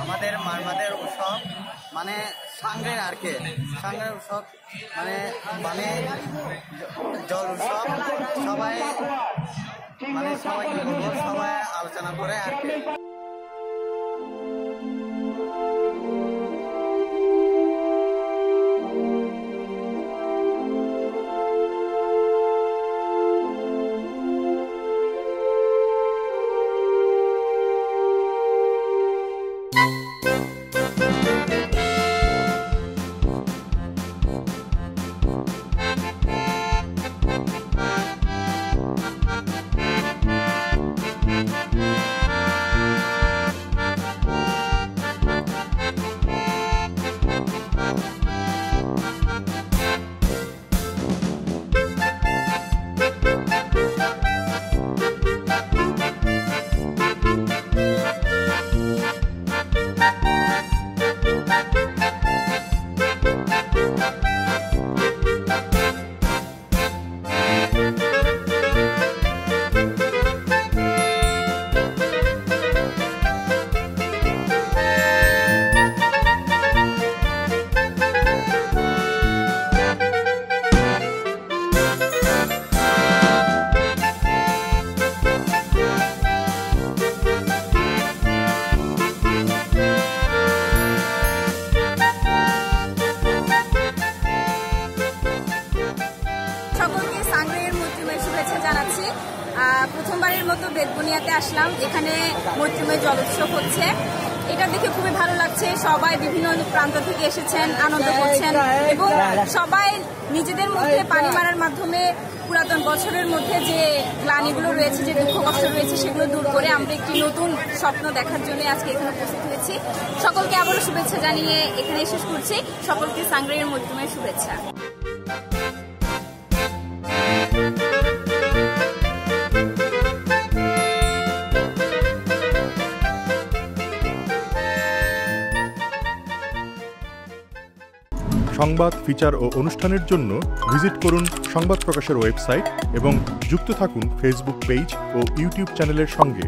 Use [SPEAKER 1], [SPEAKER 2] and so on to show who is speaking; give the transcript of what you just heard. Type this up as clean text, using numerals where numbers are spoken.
[SPEAKER 1] আমাদের মারমাদের উৎসব মানে সাংগ্রের আর কি সাংগ্রের উৎসব মানে মানে জল উৎসব সবাই মানে সবাই সবাই আলোচনা করে আর কি।
[SPEAKER 2] জানাচ্ছি প্রথমবারের মতো বেতবুনিয়াতে আসলাম। এখানে মৈত্রীময় জল উৎসব হচ্ছে, এটা দেখে খুবই ভালো লাগছে। সবাই বিভিন্ন প্রান্ত থেকে এসেছেন, আনন্দ করছেন এবং সবাই নিজেদের মধ্যে পানি মারার মাধ্যমে পুরাতন বছরের মধ্যে যে গ্লানিগুলো রয়েছে, যে দুঃখ কষ্ট রয়েছে, সেগুলো দূর করে আমরা একটি নতুন স্বপ্ন দেখার জন্য আজকে এখানে উপস্থিত হয়েছি। সকলকে আবারও শুভেচ্ছা জানিয়ে এখানে শেষ করছি। সকলকে সাংগ্রাইয়ের মৈত্রীময় শুভেচ্ছা।
[SPEAKER 3] সংবাদ, ফিচার ও অনুষ্ঠানের জন্য ভিজিট করুন সংবাদ প্রকাশের ওয়েবসাইট এবং যুক্ত থাকুন ফেসবুক পেজ ও ইউটিউব চ্যানেলের সঙ্গে।